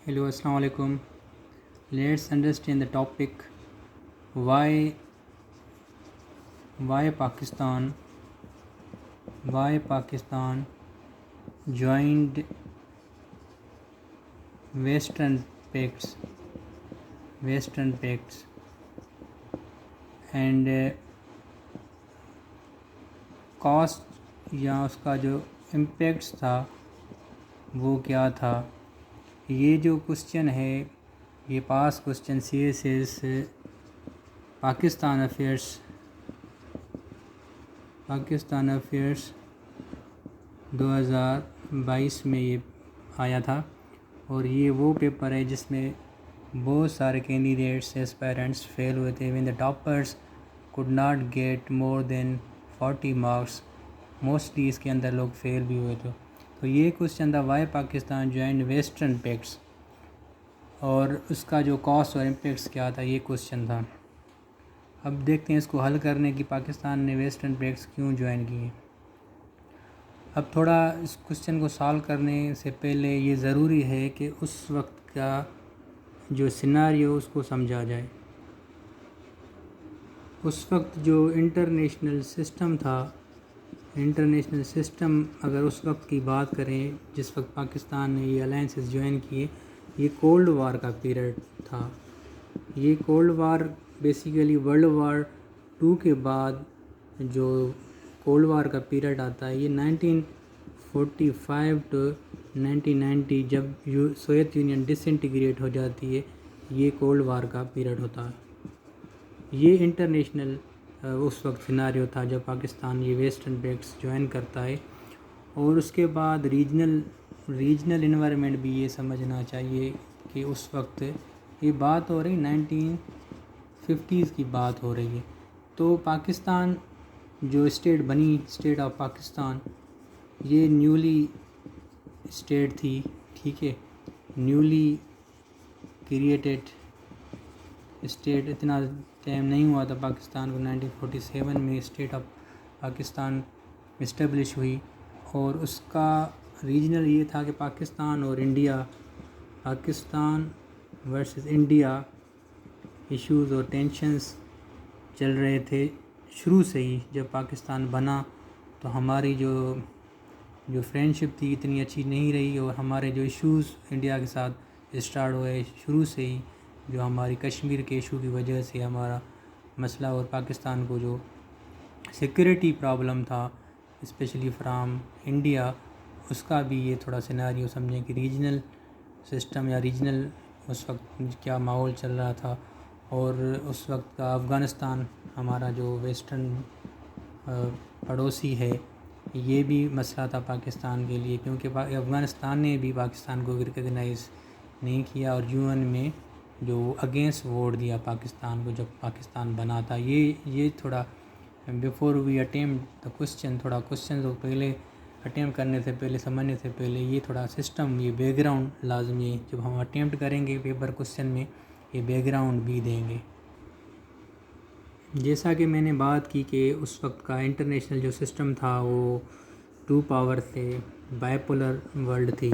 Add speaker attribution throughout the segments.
Speaker 1: Hello, Assalamu alaikum. Let's understand the topic why why Pakistan why Pakistan joined Western pacts and cost یا اس کا جو impacts تھا وہ کیا تھا. یہ جو کوشچن ہے یہ past question C S S Pakistan affairs 2022 میں یہ آیا تھا اور یہ وہ پیپر ہے جس میں بہت سارے کینڈیڈیٹس ایسپائرنٹس فیل ہوئے تھے. when the toppers could not get more than 40 marks mostly اس کے اندر لوگ فیل بھی ہوئے تھے. تو یہ کوشچن تھا why Pakistan joined western pacts اور اس کا جو کاسٹ اور امپیکٹس کیا تھا یہ کوشچن تھا. اب دیکھتے ہیں اس کو حل کرنے کی پاکستان نے ویسٹرن پیکٹس کیوں جوائن کیے. اب تھوڑا اس کوشچن کو سالو کرنے سے پہلے یہ ضروری ہے کہ اس وقت کا جو سیناریو اس کو سمجھا جائے. اس وقت جو انٹرنیشنل سسٹم اگر اس وقت کی بات کریں جس وقت پاکستان نے یہ الائنسز جوائن کیے یہ کولڈ وار کا پیریڈ تھا. یہ cold war basically world war 2 کے بعد جو کولڈ وار کا پیریڈ آتا ہے یہ 1945 to 1990 جب سوویت یونین ڈس انٹیگریٹ ہو جاتی ہے یہ کولڈ وار کا پیریڈ ہوتا ہے. یہ انٹرنیشنل اس وقت سیناریو تھا جب پاکستان یہ ویسٹرن پیکٹس جوائن کرتا ہے. اور اس کے بعد ریجنل انوائرمنٹ بھی یہ سمجھنا چاہیے کہ اس وقت یہ بات ہو رہی 1950s کی بات ہو رہی ہے. تو پاکستان جو اسٹیٹ بنی اسٹیٹ آف پاکستان یہ نیولی اسٹیٹ تھی. ٹھیک ہے, نیولی کریٹڈ اسٹیٹ, اتنا ٹائم نہیں ہوا تھا پاکستان کو. 1947 میں اسٹیٹ آف پاکستان اسٹیبلش ہوئی اور اس کا ریجنل یہ تھا کہ پاکستان اور India, Pakistan versus India issues اور ٹینشنز چل رہے تھے شروع سے ہی. جب پاکستان بنا تو ہماری جو فرینڈشپ تھی اتنی اچھی نہیں رہی اور ہمارے جو ایشوز انڈیا کے ساتھ اسٹارٹ ہوئے شروع سے ہی, جو ہماری کشمیر کے ایشو کی وجہ سے ہمارا مسئلہ اور پاکستان کو جو سیکورٹی پرابلم تھا اسپیشلی فرام انڈیا, اس کا بھی یہ تھوڑا سیناریو سمجھیں کہ ریجنل سسٹم یا ریجنل اس وقت کیا ماحول چل رہا تھا. اور اس وقت کا افغانستان ہمارا جو ویسٹرن پڑوسی ہے یہ بھی مسئلہ تھا پاکستان کے لیے, کیونکہ افغانستان نے بھی پاکستان کو ریکگنائز نہیں کیا اور یو این میں جو اگینسٹ ووٹ دیا پاکستان کو جب پاکستان بنا تھا. یہ تھوڑا before we attempt the question, تھوڑا کوشچن کو پہلے اٹیمپٹ کرنے سے پہلے سمجھنے سے پہلے یہ تھوڑا سسٹم, یہ بیک گراؤنڈ لازمی ہے. جب ہم اٹیمپٹ کریں گے پیپر کوشچن میں یہ بیک گراؤنڈ بھی دیں گے. جیسا کہ میں نے بات کی کہ اس وقت کا انٹرنیشنل جو سسٹم تھا وہ 2 پاور تھے, بائیپولر ورلڈ تھی,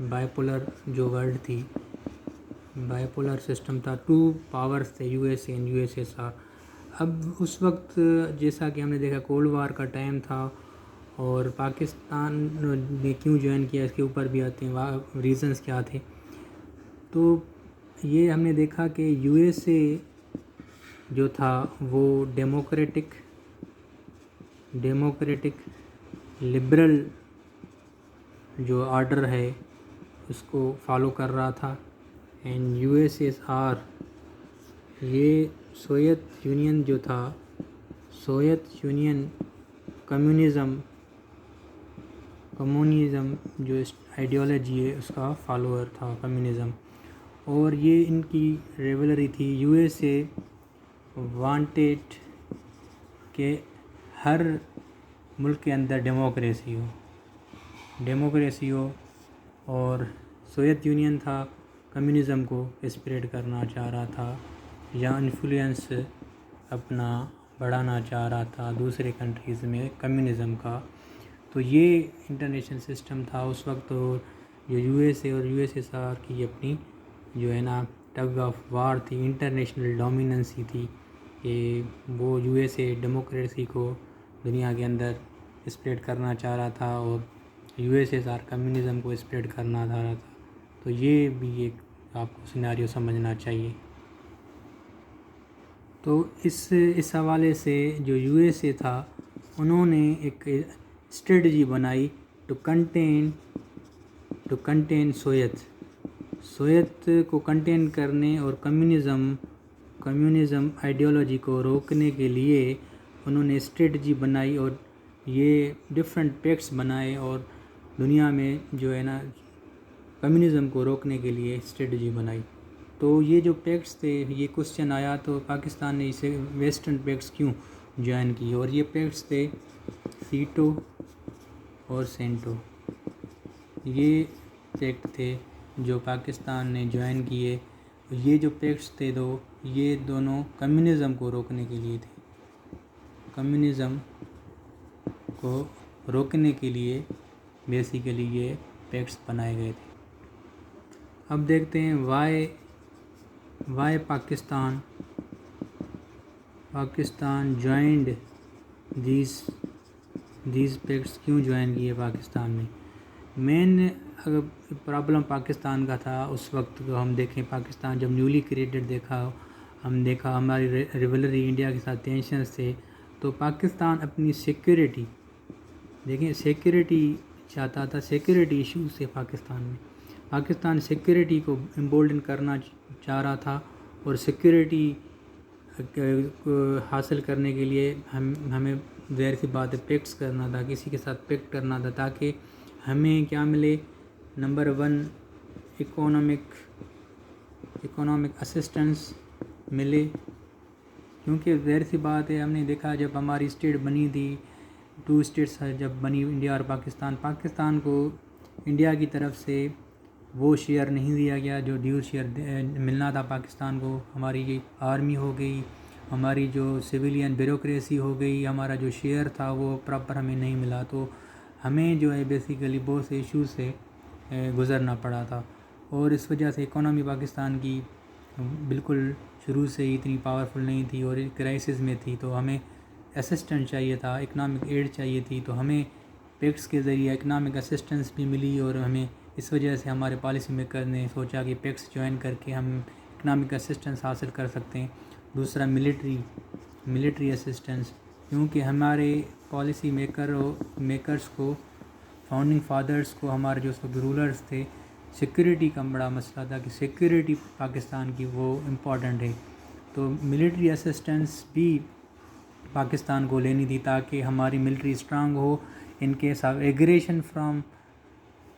Speaker 1: بائیپولر جو ورلڈ تھی, بائیپولر سسٹم تھا, 2 پاورز تھے, U S A and U S S R. اب اس وقت جیسا کہ ہم نے دیکھا کولڈ وار کا ٹائم تھا اور پاکستان نے کیوں جوائن کیا اس کے اوپر بھی آتے ہیں ریزنز کیا تھے. تو یہ ہم نے دیکھا کہ یو ایس اے جو تھا وہ ڈیموکریٹک لبرل جو آرڈر ہے اس کو فالو کر رہا تھا. And U S S R یہ سوویت یونین جو تھا, سوویت یونین کمیونزم جو آئیڈیالوجی ہے اس کا فالوور تھا کمیونزم. اور یہ ان کی ریولری تھی. یو ایس اے وانٹیڈ کہ ہر ملک کے اندر ڈیموکریسی ہو اور سوویت یونین تھا کمیونزم کو اسپریڈ کرنا چاہ رہا تھا یا انفلوئنس اپنا بڑھانا چاہ رہا تھا دوسرے کنٹریز میں کمیونزم کا. تو یہ انٹرنیشنل سسٹم تھا اس وقت. جو یو ایس اے اور یو ایس ایس آر کی اپنی جو ہے نا ٹگ آف وار تھی، انٹرنیشنل ڈومیننسی تھی کہ وہ یو ایس اے ڈیموکریسی کو دنیا کے اندر اسپریڈ کرنا چاہ رہا تھا اور U S S R communism کو اسپریڈ کرنا چاہ رہا تھا. تو یہ بھی ایک آپ کو سیناریو سمجھنا چاہیے. تو اس حوالے سے جو یو ایس اے تھا انہوں نے ایک اسٹریٹجی بنائی ٹو کنٹین سوویت کو کنٹین کرنے اور کمیونزم آئیڈیالوجی کو روکنے کے لیے انہوں نے اسٹریٹجی بنائی اور یہ ڈفرینٹ پیکٹس بنائے اور دنیا میں جو ہے نا کمیونزم کو روکنے کے لیے اسٹریٹجی بنائی. تو یہ جو پیکٹس تھے، یہ کوسچن آیا تو پاکستان نے اسے ویسٹرن پیکٹس کیوں جوائن کی، اور یہ پیکٹس تھے سیٹو اور سینٹو. یہ پیکٹ تھے جو پاکستان نے جوائن کیے. یہ جو پیکٹس تھے یہ دونوں کمیونزم کو روکنے کے لیے تھے. کمیونزم کو روکنے کے لیے بیسیکلی یہ پیکٹس بنائے گئے تھے. اب دیکھتے ہیں why Pakistan joined these pacts, کیوں جوائن کیے پاکستان نے. مین اگر پرابلم پاکستان کا تھا اس وقت کو ہم دیکھیں، پاکستان جب نیولی کریٹڈ ہم دیکھا ہماری ریولری انڈیا کے ساتھ ٹینشنز تھے، تو پاکستان اپنی سیکیورٹی چاہتا تھا. سیکیورٹی ایشوز تھے پاکستان سیکیورٹی کو امبولڈن کرنا چاہ رہا تھا، اور سیکیورٹی حاصل کرنے کے لیے ہمیں ظاہر سی بات ہے پیکٹس کرنا تھا، کسی کے ساتھ پیکٹ کرنا تھا تاکہ ہمیں کیا ملے. نمبر 1 اکنامک اسسٹنس ملے، کیونکہ ظاہر سی بات ہے ہم نے دیکھا جب ہماری اسٹیٹ بنی تھی، 2 اسٹیٹس جب بنی انڈیا اور پاکستان کو انڈیا کی طرف سے وہ شیئر نہیں دیا گیا جو ڈیو شیئر ملنا تھا پاکستان کو. ہماری آرمی ہو گئی، ہماری جو سویلین بیوروکریسی ہو گئی، ہمارا جو شیئر تھا وہ پراپر ہمیں نہیں ملا. تو ہمیں جو ہے بیسیکلی بہت سے ایشوز سے گزرنا پڑا تھا، اور اس وجہ سے اکانومی پاکستان کی بالکل شروع سے ہی اتنی پاورفل نہیں تھی اور کرائسس میں تھی. تو ہمیں اسسٹنس چاہیے تھا، اکنامک ایڈ چاہیے تھی. تو ہمیں پیکٹس کے ذریعے اکنامک اسسٹنس بھی ملی، اور ہمیں اس وجہ سے ہمارے پالیسی میکر نے سوچا کہ پیکٹس جوائن کر کے ہم اکنامک اسسٹنس حاصل کر سکتے ہیں. دوسرا ملٹری اسسٹنس، کیونکہ ہمارے پالیسی میکرز کو، فاؤنڈنگ فادرز کو، ہمارے جو سب رولرز تھے، سیکیورٹی کا بڑا مسئلہ تھا کہ سیکیورٹی پاکستان کی وہ امپورٹنٹ ہے. تو ملٹری اسسٹنس بھی پاکستان کو لینی تھی تاکہ ہماری ملٹری اسٹرانگ ہو. In case of aggression from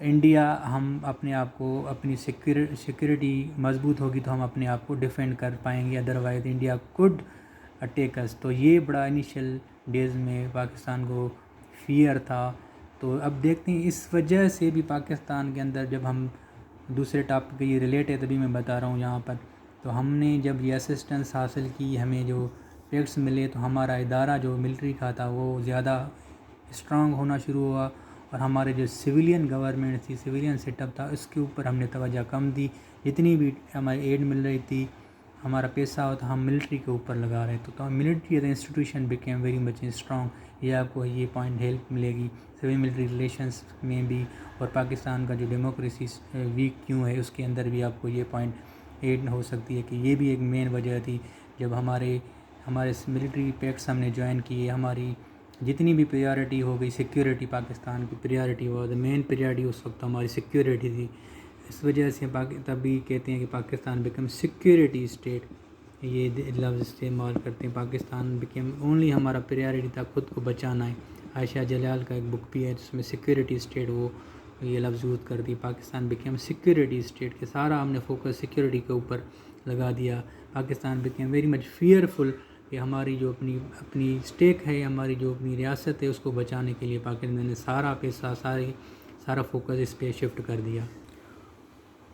Speaker 1: India ہم اپنے آپ کو، اپنی سیکیورٹی مضبوط ہوگی تو ہم اپنے آپ کو ڈیفینڈ کر پائیں گے، ادروائز انڈیا کوڈ اٹیک اس. تو یہ بڑا انیشیل ڈیز میں پاکستان کو فیئر تھا. تو اب دیکھتے ہیں اس وجہ سے بھی پاکستان کے اندر، جب ہم دوسرے ٹاپک کے یہ ریلیٹ ہے تبھی میں بتا رہا ہوں یہاں پر، تو ہم نے جب یہ اسسٹنس حاصل کی، ہمیں جو پیکٹس ملے، تو ہمارا ادارہ جو ملٹری کا تھا وہ زیادہ اسٹرانگ ہونا شروع ہوا، اور ہمارے جو سویلین گورنمنٹ تھی، سویلین سیٹ اپ تھا، اس کے اوپر ہم نے توجہ کم دی. جتنی بھی ہماری ایڈ مل رہی تھی، ہمارا پیسہ ہوتا ہم ملٹری کے اوپر لگا رہے. تو military as a institution became very much strong. یہ آپ کو یہ پوائنٹ ہیلپ ملے گی سوی ملٹری ریلیشنس میں بھی، اور پاکستان کا جو ڈیموکریسی ویک کیوں ہے اس کے اندر بھی آپ کو یہ پوائنٹ ایڈ ہو سکتی ہے کہ یہ بھی ایک مین وجہ تھی. جب ہمارے ملٹری پیکٹس ہم نے جوائن کیے، ہماری جتنی بھی پریارٹی ہو گئی، سیکیورٹی پاکستان کی پریارٹی ہوا، مین پریارٹی اس وقت ہماری سیکیورٹی تھی. اس وجہ سے تبھی کہتے ہیں کہ پاکستان بیکم سیکیورٹی اسٹیٹ، یہ لفظ استعمال کرتے ہیں. پاکستان بیکم اونلی، ہمارا پریارٹی تھا خود کو بچانا ہے. عائشہ جلال کا ایک بک بھی ہے جس میں سیکیورٹی اسٹیٹ وہ یہ لفظ یوز کر دی. پاکستان بیکم سیکیورٹی اسٹیٹ، کہ سارا ہم نے فوکس سیکیورٹی کے اوپر لگا دیا. Pakistan become very much fearful, کہ ہماری جو اپنی اسٹیک ہے، ہماری جو اپنی ریاست ہے اس کو بچانے کے لیے پاکستان نے سارا پیسہ، سارا فوکس اس پہ شفٹ کر دیا.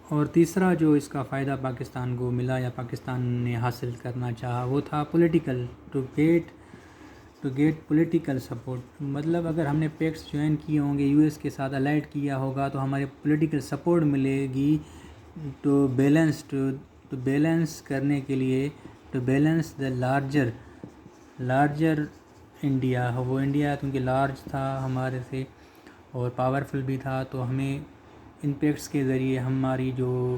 Speaker 1: اور تیسرا جو اس کا فائدہ پاکستان کو ملا یا پاکستان نے حاصل کرنا چاہا وہ تھا political, to get to get political support, مطلب اگر ہم نے پیکس جوائن کیے ہوں گے، یو ایس کے ساتھ الائڈ کیا ہوگا تو ہمارے پولیٹیکل سپورٹ ملے گی ٹو بیلنس کرنے کے لیے، to balance the larger India, وہ انڈیا کیونکہ لارج تھا ہمارے سے اور پاورفل بھی تھا، تو ہمیں ان پیکٹس کے ذریعے ہماری جو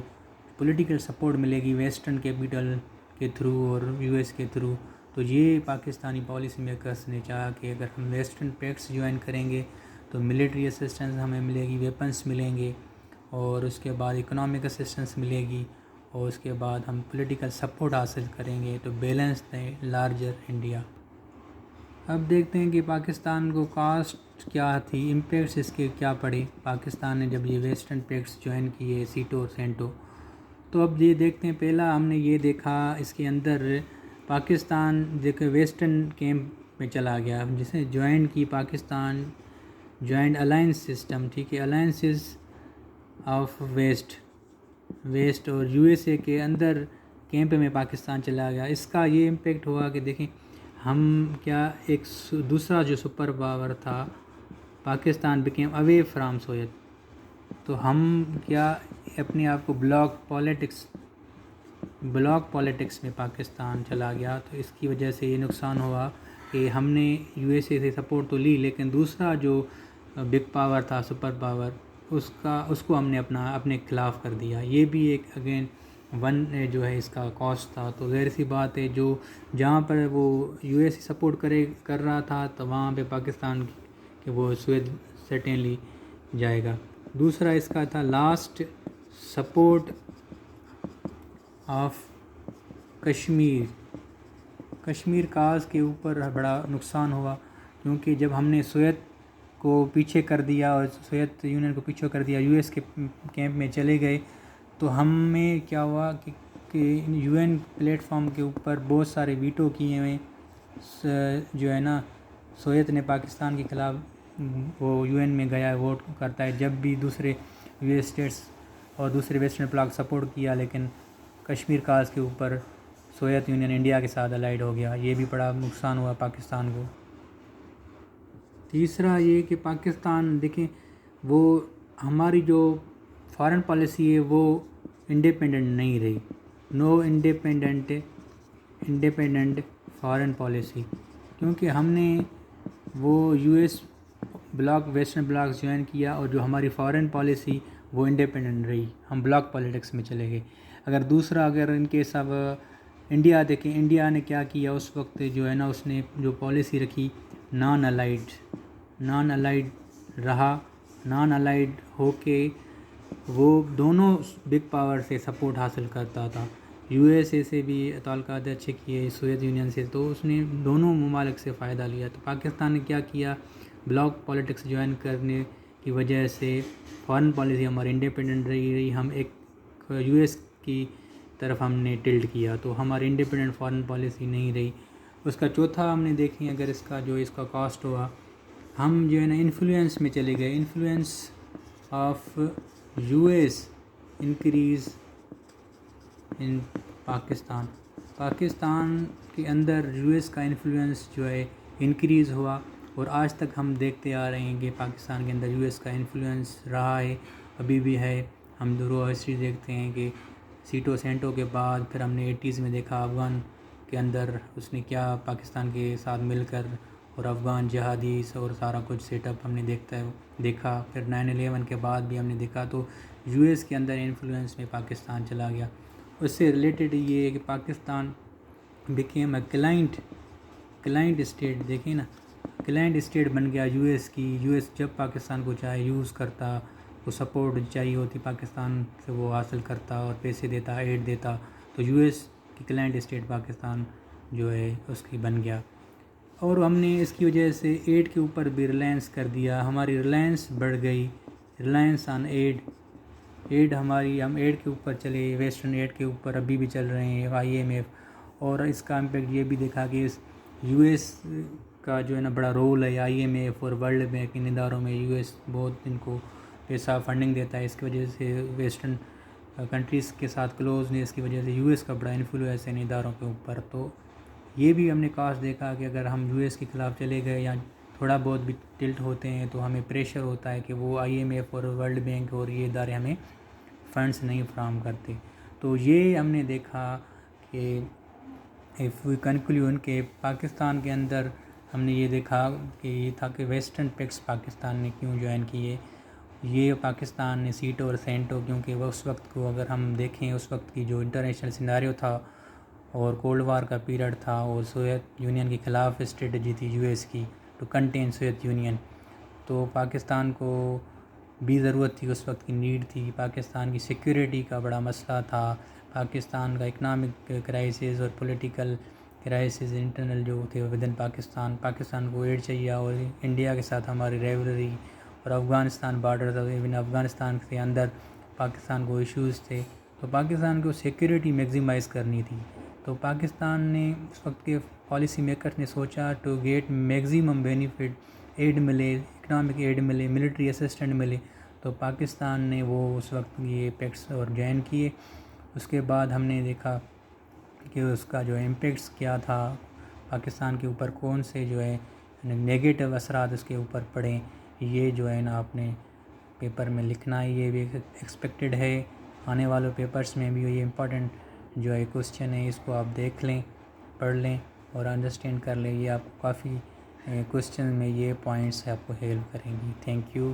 Speaker 1: پولیٹیکل سپورٹ ملے گی ویسٹرن کیپٹل کے تھرو اور یو ایس کے تھرو، تو یہ پاکستانی پالیسی میکرس نے چاہا کہ اگر ہم ویسٹرن پیکٹس جوائن کریں گے تو ملٹری اسسٹنس ہمیں ملے گی، ویپنس ملیں گے، اور اس کے بعد اکنامک اسسٹنس ملے گی، اور اس کے بعد ہم پولیٹیکل سپورٹ حاصل کریں گے، تو بیلنس دیں لارجر انڈیا۔ اب دیکھتے ہیں کہ پاکستان کو کاسٹ کیا تھی، امپیکٹس اس کے کیا پڑے پاکستان نے جب یہ ویسٹرن پیکٹس جوائن کیے سیٹو اور سینٹو۔ تو اب یہ دیکھتے ہیں، پہلا ہم نے یہ دیکھا اس کے اندر پاکستان دیکھے ویسٹرن کیمپ میں چلا گیا، جسے جوائن کی پاکستان جوائنٹ الائنس سسٹم، ٹھیک ہے، الائنسز آف ویسٹ اور یو ایس اے کے اندر کیمپ میں پاکستان چلا گیا۔ اس کا یہ امپیکٹ ہوا کہ دیکھیں ہم کیا ایک دوسرا جو سپر پاور تھا Pakistan became away from Soviet, تو ہم کیا اپنے آپ کو بلاک پالیٹکس میں پاکستان چلا گیا، تو اس کی وجہ سے یہ نقصان ہوا کہ ہم نے یو ایس اے سے سپورٹ تو لی، لیکن دوسرا جو بگ پاور تھا سپر پاور اس کو ہم نے اپنے خلاف کر دیا۔ یہ بھی ایک اگین جو ہے اس کا کاسٹ تھا۔ تو ظاہر سی بات ہے جو جہاں پر وہ یو ایس اے سپورٹ کر رہا تھا تو وہاں پہ پاکستان کہ وہ سویت سرٹینلی جائے گا۔ دوسرا اس کا تھا last support of Kashmir cause کے اوپر بڑا نقصان ہوا، کیونکہ جب ہم نے سوویت کو پیچھے کر دیا اور سوویت یونین کو پیچھے کر دیا، یو ایس کے کیمپ میں چلے گئے، تو ہمیں کیا ہوا کہ یو این پلیٹ فارم کے اوپر بہت سارے ویٹو کیے ہوئے جو ہے نا، سوویت نے پاکستان کے خلاف وہ یو این میں گیا ووٹ کرتا ہے، جب بھی دوسرے یو ایس اسٹیٹس اور دوسرے ویسٹرن بلاک سپورٹ کیا، لیکن کشمیر کاز کے اوپر سوویت یونین انڈیا کے ساتھ الائڈ ہو گیا، یہ بھی بڑا نقصان ہوا پاکستان کو۔ تیسرا یہ کہ پاکستان دیکھیں وہ ہماری جو فارن پالیسی ہے وہ انڈیپینڈنٹ نہیں رہی، نو انڈیپینڈنٹ فارن پالیسی، کیونکہ ہم نے وہ U S block western blocks join کیا اور جو ہماری فارن پالیسی وہ انڈیپینڈنٹ رہی، ہم بلاک پالیٹکس میں چلے گئے۔ اگر ان کیس اب انڈیا دیکھیں، انڈیا نے کیا کیا اس وقت جو ہے نا، اس نے جو پالیسی رکھی نان الائیڈ رہا، نان الائیڈ ہو کے وہ دونوں بگ پاور سے سپورٹ حاصل کرتا تھا، یو ایس اے سے بھی تعلقات اچھے کیے، سوویت یونین سے، تو اس نے دونوں ممالک سے فائدہ لیا۔ تو پاکستان نے کیا کیا، بلاک پالیٹکس جوائن کرنے کی وجہ سے فارن پالیسی ہماری انڈیپینڈنٹ رہی، ہم ایک یو ایس کی طرف ہم نے ٹلٹ کیا، تو ہماری انڈیپینڈنٹ فارن پالیسی نہیں رہی۔ اس کا چوتھا ہم نے دیکھیں اگر اس کا کاسٹ ہوا، ہم جو ہے نا انفلوئنس میں چلے گئے، influence of U S increase in Pakistan کے اندر یو ایس کا انفلوئنس جو ہے انکریز ہوا، اور آج تک ہم دیکھتے آ رہے ہیں کہ پاکستان کے اندر یو ایس کا انفلوئنس رہا ہے، ابھی بھی ہے۔ ہم درو ہسٹری دیکھتے ہیں کہ سیٹو سینٹو کے بعد پھر ہم نے 80s میں دیکھا افغان کے اندر اس نے کیا پاکستان کے ساتھ مل کر، اور افغان جہادیز اور سارا کچھ سیٹ اپ ہم نے دیکھا، پھر 9/11 کے بعد بھی ہم نے دیکھا، تو یو ایس کے اندر انفلوئنس میں پاکستان چلا گیا۔ اس سے ریلیٹڈ یہ ہے کہ Pakistan became a client state, دیکھیں نا، کلائنٹ اسٹیٹ بن گیا یو ایس کی، یو ایس جب پاکستان کو چاہے یوز کرتا، وہ سپورٹ چاہیے ہوتی پاکستان سے وہ حاصل کرتا اور پیسے دیتا، ایڈ دیتا، تو یو ایس کی کلائنٹ اسٹیٹ پاکستان جو ہے اس کی بن گیا، اور ہم نے اس کی وجہ سے ایڈ کے اوپر بھی ریلائنس کر دیا، ہماری ریلائنس بڑھ گئی، ریلائنس آن ایڈ ہماری، ہم ایڈ کے اوپر چلے، ویسٹرن ایڈ کے اوپر ابھی بھی چل رہے ہیں، IMF، اور اس کا امپیکٹ یہ بھی دیکھا کہ اس یو ایس کا جو ہے نا بڑا رول ہے IMF اور ورلڈ بینک ان اداروں میں، یو ایس بہت ان کو پیسہ فنڈنگ دیتا ہے، اس کی وجہ سے ویسٹرن کنٹریز کے ساتھ کلوزنس کی وجہ سے یو ایس کا بڑا انفلوئنس ہے ان اداروں کے اوپر۔ تو یہ بھی ہم نے کاسٹ دیکھا کہ اگر ہم US کے خلاف چلے گئے یا تھوڑا بہت بھی ٹلٹ ہوتے ہیں تو ہمیں پریشر ہوتا ہے کہ وہ IMF اور ورلڈ بینک اور یہ ادارے ہمیں فنڈس نہیں فراہم کرتے. تو یہ ہم نے دیکھا کہ if we conclude کہ پاکستان کے اندر ہم نے یہ دیکھا کہ یہ تھا کہ ویسٹرن پیکس پاکستان نے کیوں جوائن کیے. یہ پاکستان نے سیٹو اور سینٹو کیونکہ وہ اس وقت کو اگر ہم دیکھیں اس وقت کی جو انٹرنیشنل سیناریو تھا اور کولڈ وار کا پیریڈ تھا اور سوویت یونین کے خلاف اسٹریٹجی تھی US کی ٹو کنٹین سوویت یونین. تو پاکستان کو بھی ضرورت تھی، اس وقت کی نیڈ تھی. پاکستان کی سیکیورٹی کا بڑا مسئلہ تھا. پاکستان کا اکنامک کرائسس اور پولیٹیکل کرائسس انٹرنل جو تھے ود ان پاکستان کو ایڈ چاہیے اور انڈیا کے ساتھ ہماری ریولری اور افغانستان بارڈر ایون افغانستان کے اندر پاکستان کو ایشوز تھے. تو پاکستان کو سیکیورٹی میگزیمائز کرنی تھی. تو پاکستان نے اس وقت کے پالیسی میکرز نے سوچا to get maximum benefit aid ملے، اکنامک ایڈ ملے، ملٹری اسسٹنٹ ملے. تو پاکستان نے وہ اس وقت یہ پیکٹس اور جوائن کیے. اس کے بعد ہم نے دیکھا کہ اس کا جو امپیکٹس کیا تھا پاکستان کے اوپر، کون سے جو ہے نیگیٹو اثرات اس کے اوپر پڑیں. یہ جو ہے نا آپ نے پیپر میں لکھنا ہے، یہ بھی ایکسپیکٹڈ ہے. آنے والے پیپرز میں بھی یہ امپورٹنٹ جو ہے کوسچن ہے، اس کو آپ دیکھ لیں، پڑھ لیں اور انڈرسٹینڈ کر لیں. یہ آپ کو کافی کوسچن میں یہ پوائنٹس آپ کو ہیلپ کریں گی. Thank you.